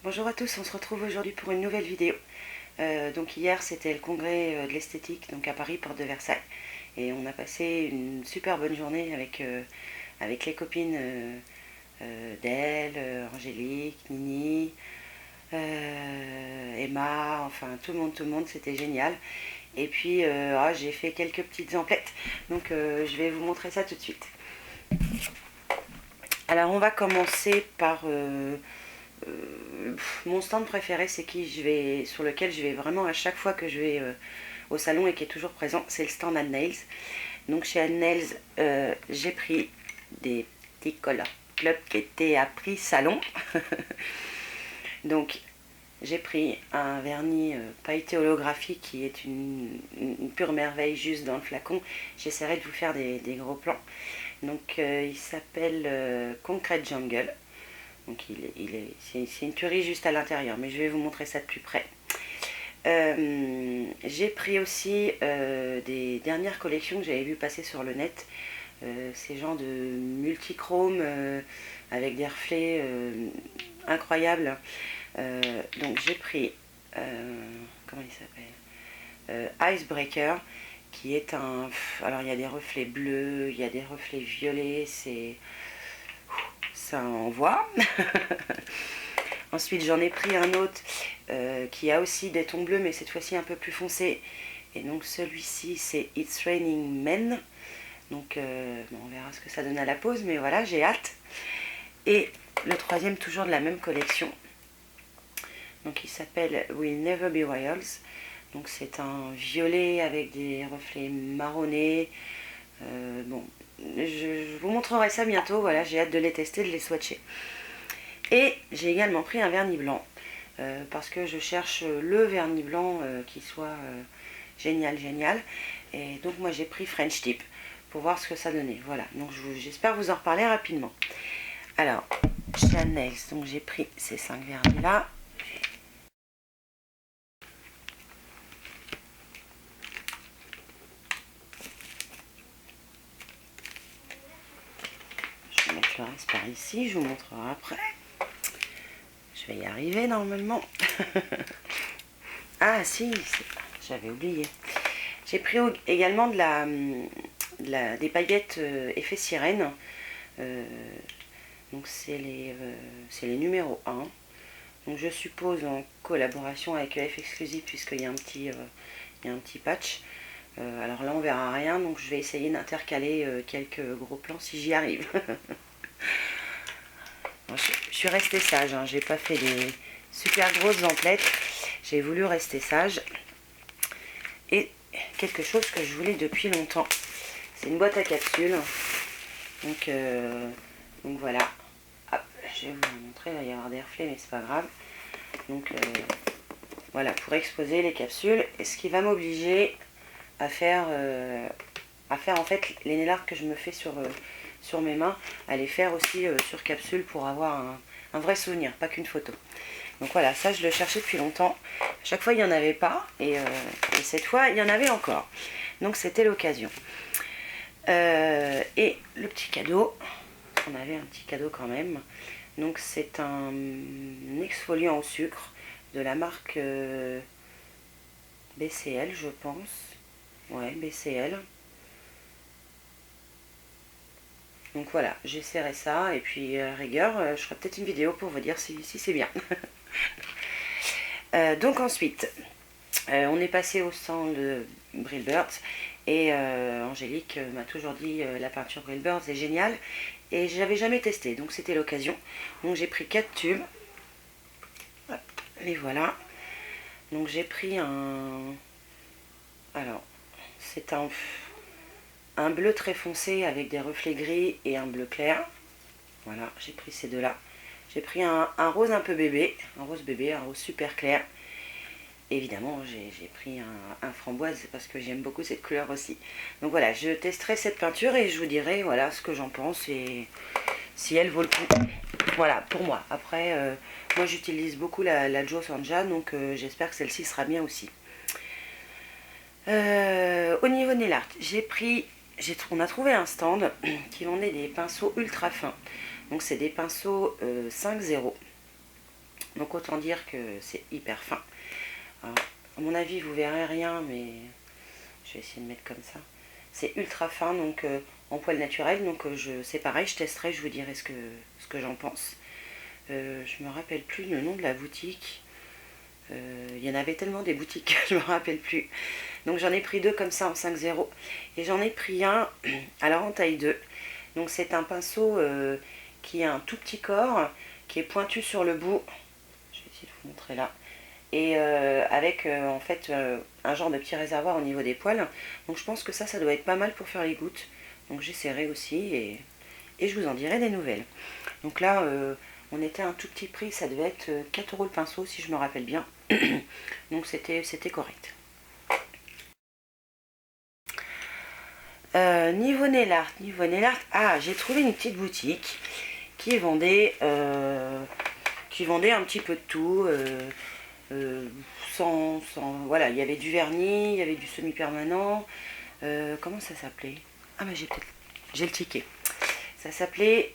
Bonjour à tous, on se retrouve aujourd'hui pour une nouvelle vidéo. Donc hier c'était le congrès de l'esthétique donc à Paris, porte de Versailles. Et on a passé une super bonne journée avec les copines d'elle, Angélique, Nini, Emma, enfin tout le monde, c'était génial. Et puis j'ai fait quelques petites emplettes, donc je vais vous montrer ça tout de suite. Alors on va commencer par mon stand préféré, c'est sur lequel je vais vraiment à chaque fois que je vais au salon et qui est toujours présent, c'est le stand Ann Nails. Donc chez Ann Nails, j'ai pris des petits colas club qui étaient à prix salon. Donc j'ai pris un vernis pailleté holographique qui est une pure merveille juste dans le flacon. J'essaierai de vous faire des gros plans. Donc il s'appelle Concrete Jungle. Donc c'est une tuerie juste à l'intérieur, mais je vais vous montrer ça de plus près. J'ai pris aussi des dernières collections que j'avais vu passer sur le net. Ces genres de multichrome avec des reflets incroyables. Donc j'ai pris, comment il s'appelle, Icebreaker, qui est un... Alors il y a des reflets bleus, il y a des reflets violets, ça envoie. Ensuite j'en ai pris un autre qui a aussi des tons bleus, mais cette fois-ci un peu plus foncé. Et donc celui-ci c'est It's Raining Men. Donc bon, on verra ce que ça donne à la pause, mais voilà, j'ai hâte. Et le troisième, toujours de la même collection. Donc il s'appelle We'll Never Be Royals. Donc c'est un violet avec des reflets marronnés. Bon, je vous montrerai ça bientôt. Voilà, j'ai hâte de les tester, de les swatcher. Et j'ai également pris un vernis blanc parce que je cherche le vernis blanc qui soit génial. Et donc moi j'ai pris French Tip pour voir ce que ça donnait. Voilà, donc j'espère vous en reparler rapidement. Alors, chez Ann Nails, donc j'ai pris ces 5 vernis là. Je vais mettre le reste par ici, je vous montrerai après. Je vais y arriver normalement. Ah si, j'avais oublié. J'ai pris également des paillettes effet sirène. Donc c'est les numéros 1. Donc je suppose en collaboration avec EF Exclusive, puisqu'il y a un petit patch. Alors là on verra rien, donc je vais essayer d'intercaler quelques gros plans si j'y arrive. Je suis restée sage, hein, j'ai pas fait des super grosses emplettes, j'ai voulu rester sage. Et quelque chose que je voulais depuis longtemps, c'est une boîte à capsules. Donc voilà. Hop, je vais vous montrer, il va y avoir des reflets, mais c'est pas grave. Donc voilà, pour exposer les capsules, et ce qui va m'obliger à faire en fait les nail art que je me fais sur mes mains, à les faire aussi sur capsule pour avoir un vrai souvenir, pas qu'une photo. Donc voilà, ça je le cherchais depuis longtemps. À chaque fois il n'y en avait pas, et cette fois il y en avait encore. Donc c'était l'occasion. Et le petit cadeau, on avait un petit cadeau quand même. Donc c'est un exfoliant au sucre de la marque BCL, je pense. Ouais, BCL. Donc voilà, j'essaierai ça, et puis rigueur, je ferai peut-être une vidéo pour vous dire si c'est bien. Donc ensuite, on est passé au stand de Brillbirds, et Angélique m'a toujours dit la peinture Brillbirds est géniale, et je n'avais jamais testé, donc c'était l'occasion. Donc j'ai pris 4 tubes, les voilà. Donc j'ai pris alors c'est un bleu très foncé avec des reflets gris et un bleu clair. Voilà, j'ai pris ces deux là. J'ai pris un rose un peu bébé, un rose super clair. Évidemment j'ai pris un framboise parce que j'aime beaucoup cette couleur aussi. Donc voilà, je testerai cette peinture et je vous dirai voilà ce que j'en pense et si elle vaut le coup. Voilà, pour moi. Après, moi j'utilise beaucoup la Joe Sanja, donc j'espère que celle-ci sera bien aussi. Au niveau nail art, on a trouvé un stand qui vendait des pinceaux ultra fins. Donc c'est des pinceaux 5-0. Donc autant dire que c'est hyper fin. Alors, à mon avis, vous verrez rien, mais je vais essayer de mettre comme ça. C'est ultra fin, donc en poil naturel. Donc c'est pareil, je testerai, je vous dirai ce que j'en pense. Je me rappelle plus le nom de la boutique. Il y en avait tellement des boutiques que je me rappelle plus. Donc j'en ai pris deux comme ça en 5,0. Et j'en ai pris un alors en taille 2. Donc c'est un pinceau qui a un tout petit corps, qui est pointu sur le bout. Je vais essayer de vous montrer là. Et avec en fait un genre de petit réservoir au niveau des poils. Donc je pense que ça doit être pas mal pour faire les gouttes. Donc j'essaierai aussi et je vous en dirai des nouvelles. Donc là on était à un tout petit prix, ça devait être 4 € le pinceau si je me rappelle bien. Donc c'était correct. Niveau nail art, ah, j'ai trouvé une petite boutique qui vendait un petit peu de tout. Voilà, il y avait du vernis, il y avait du semi-permanent. Comment ça s'appelait? Ah, mais j'ai le ticket. Ça s'appelait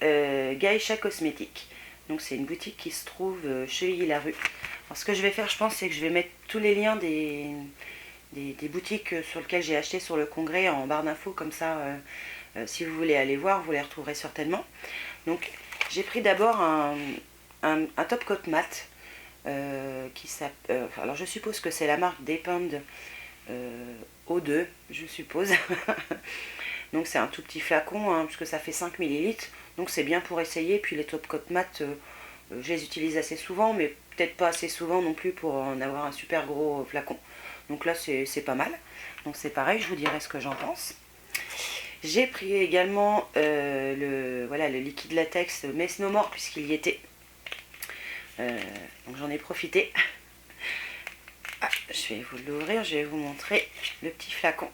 Gaïcha Cosmétique. Donc c'est une boutique qui se trouve Chevilly-la-Rue. Alors ce que je vais faire, je pense, c'est que je vais mettre tous les liens des boutiques sur lesquelles j'ai acheté sur le congrès en barre d'infos, comme ça si vous voulez aller voir, vous les retrouverez certainement. Donc j'ai pris d'abord un top coat mat qui s'appelle, alors je suppose que c'est la marque Depend O2, je suppose. Donc c'est un tout petit flacon, hein, puisque ça fait 5 ml, donc c'est bien pour essayer. Puis les top coat mat, je les utilise assez souvent, mais peut-être pas assez souvent non plus pour en avoir un super gros flacon. Donc là c'est pas mal. Donc c'est pareil, je vous dirai ce que j'en pense. J'ai pris également le liquide latex Mess No More, puisqu'il y était. Donc j'en ai profité. Ah, je vais vous l'ouvrir, je vais vous montrer le petit flacon.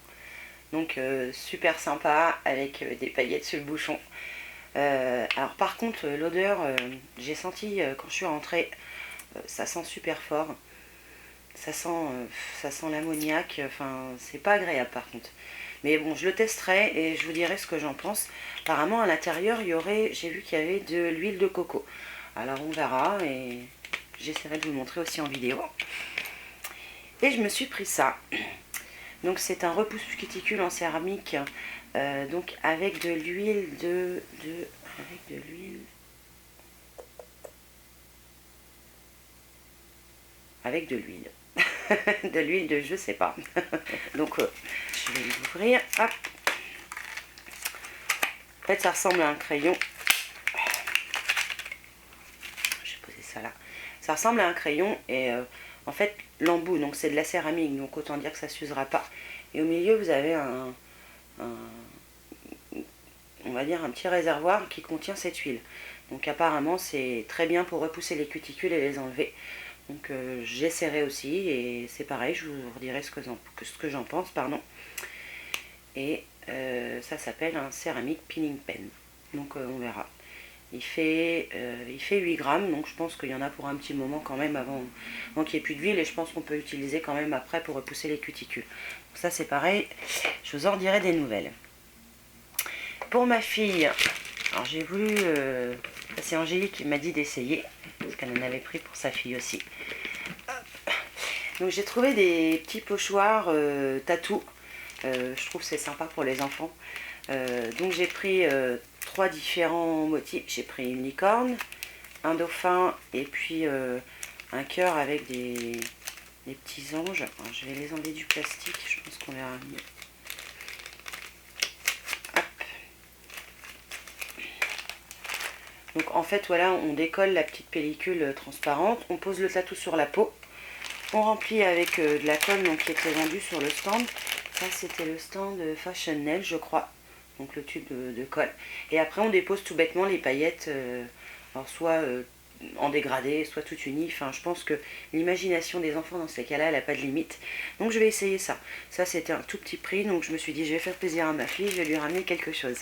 Donc super sympa, avec des paillettes sur le bouchon. Alors par contre l'odeur, j'ai senti quand je suis rentrée, ça sent super fort. Ça sent l'ammoniac, enfin c'est pas agréable par contre. Mais bon, je le testerai et je vous dirai ce que j'en pense. Apparemment à l'intérieur, j'ai vu qu'il y avait de l'huile de coco. Alors on verra et j'essaierai de vous le montrer aussi en vidéo. Et je me suis pris ça. Donc c'est un repousse cuticule en céramique, donc avec de l'huile avec de l'huile. De l'huile de je sais pas. Donc je vais l'ouvrir. Hop. En fait ça ressemble à un crayon. Je vais poser ça là. Ça ressemble à un crayon et en fait l'embout, donc c'est de la céramique, donc autant dire que ça s'usera pas. Et au milieu vous avez on va dire un petit réservoir qui contient cette huile. Donc apparemment c'est très bien pour repousser les cuticules et les enlever. Donc j'essaierai aussi et c'est pareil, je vous redirai ce que j'en pense, pardon. Et ça s'appelle un céramique peeling pen. Donc on verra. Il fait 8 grammes, donc je pense qu'il y en a pour un petit moment quand même avant qu'il n'y ait plus d'huile, et je pense qu'on peut l'utiliser quand même après pour repousser les cuticules. Donc ça c'est pareil, je vous en dirai des nouvelles. Pour ma fille, alors j'ai voulu, c'est Angélique qui m'a dit d'essayer, parce qu'elle en avait pris pour sa fille aussi. Hop. Donc j'ai trouvé des petits pochoirs tatou, je trouve que c'est sympa pour les enfants. Donc j'ai pris 3 différents motifs. J'ai pris une licorne, un dauphin et puis un cœur avec des petits anges. Alors, je vais les enlever du plastique, je pense qu'on verra mieux. Hop. Donc en fait voilà, on décolle la petite pellicule transparente, on pose le tatou sur la peau, on remplit avec de la colle donc, qui était vendue sur le stand. Ça c'était le stand Fashion Nail je crois. Donc le tube de colle. Et après on dépose tout bêtement les paillettes, alors soit en dégradé, soit tout unies. Enfin je pense que l'imagination des enfants dans ces cas-là, elle n'a pas de limite. Donc je vais essayer ça. Ça c'était un tout petit prix, donc je me suis dit je vais faire plaisir à ma fille, je vais lui ramener quelque chose.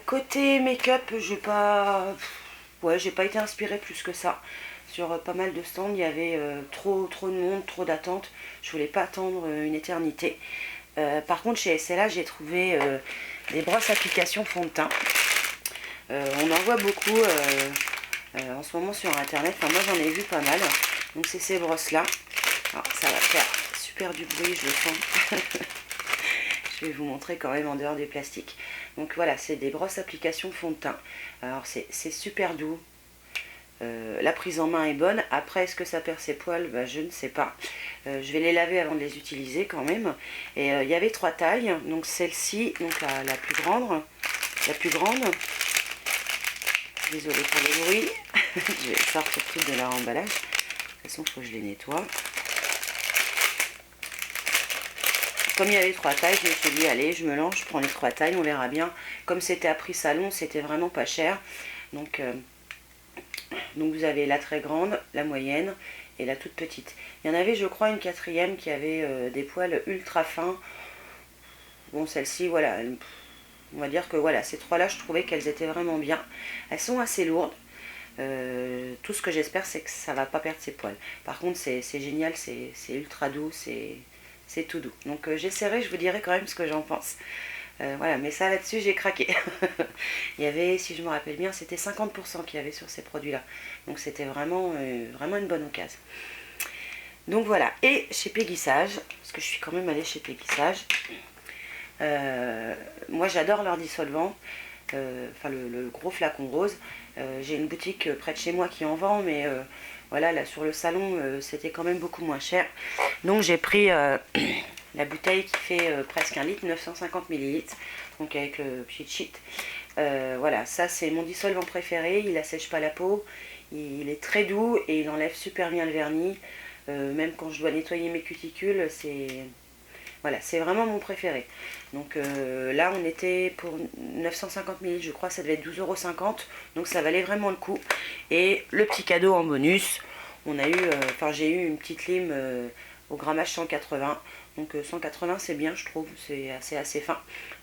Côté make-up, j'ai pas été inspirée plus que ça. Sur pas mal de stands, il y avait trop de monde, trop d'attentes. Je voulais pas attendre une éternité. Par contre chez SLA j'ai trouvé des brosses application fond de teint. On en voit beaucoup en ce moment sur internet. Enfin moi j'en ai vu pas mal. Donc c'est ces brosses là. Alors ça va faire super du bruit, je le sens. Je vais vous montrer quand même en dehors des plastiques. Donc voilà, c'est des brosses application fond de teint. Alors c'est super doux. La prise en main est bonne. Après, est-ce que ça perd ses poils? Bah, je ne sais pas. Je vais les laver avant de les utiliser quand même. Et il y avait 3 tailles. Donc celle-ci, donc la plus grande. La plus grande. Désolée pour le bruit. Je vais sortir tout de leur emballage. De toute façon, il faut que je les nettoie. Comme il y avait 3 tailles, je me suis dit, allez, je me lance, je prends les 3 tailles, on verra bien. Comme c'était à prix salon, c'était vraiment pas cher. Donc vous avez la très grande, la moyenne et la toute petite. Il y en avait, je crois, une 4e qui avait des poils ultra fins. Bon, celle-ci, voilà, on va dire que voilà, ces 3-là, je trouvais qu'elles étaient vraiment bien. Elles sont assez lourdes. Tout ce que j'espère, c'est que ça va pas perdre ses poils. Par contre, c'est génial, c'est ultra doux, c'est tout doux. Donc j'essaierai, je vous dirai quand même ce que j'en pense. Voilà, mais ça là-dessus j'ai craqué. Il y avait, si je me rappelle bien, c'était 50% qu'il y avait sur ces produits-là. Donc c'était vraiment, vraiment une bonne occasion. Donc voilà, et chez Péguissage, parce que je suis quand même allée chez Péguissage, moi j'adore leur dissolvant, enfin le gros flacon rose. J'ai une boutique près de chez moi qui en vend, mais voilà, là sur le salon c'était quand même beaucoup moins cher. Donc j'ai pris la bouteille qui fait presque 1 litre, 950 ml, donc avec le cheat sheet. Voilà, ça c'est mon dissolvant préféré, il assèche pas la peau, il est très doux et il enlève super bien le vernis. Même quand je dois nettoyer mes cuticules, voilà, c'est vraiment mon préféré. Donc là on était pour 950 ml, je crois, ça devait être 12,50 €, donc ça valait vraiment le coup. Et le petit cadeau en bonus, on a eu, enfin j'ai eu une petite lime au grammage 180. Donc 180 c'est bien, je trouve, c'est assez fin.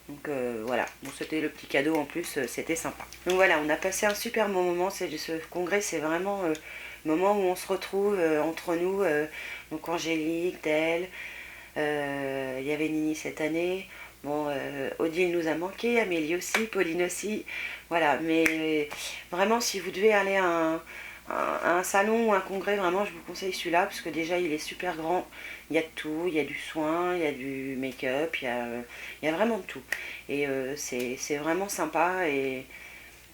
Donc voilà, bon, c'était le petit cadeau en plus, c'était sympa. Donc voilà, on a passé un super bon moment. Ce congrès, c'est vraiment le moment où on se retrouve entre nous. Donc Angélique, Del, il y avait Nini cette année. Bon, Odile nous a manqué, Amélie aussi, Pauline aussi. Voilà, mais vraiment, si vous devez aller à un salon ou un congrès, vraiment, je vous conseille celui-là, parce que déjà, il est super grand. Il y a de tout, il y a du soin, il y a du make-up, il y a vraiment de tout. Et c'est vraiment sympa. Et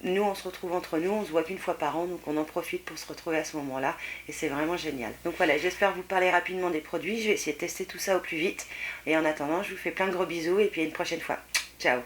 nous, on se retrouve entre nous, on se voit qu'une fois par an, donc on en profite pour se retrouver à ce moment-là. Et c'est vraiment génial. Donc voilà, j'espère vous parler rapidement des produits. Je vais essayer de tester tout ça au plus vite. Et en attendant, je vous fais plein de gros bisous et puis à une prochaine fois. Ciao!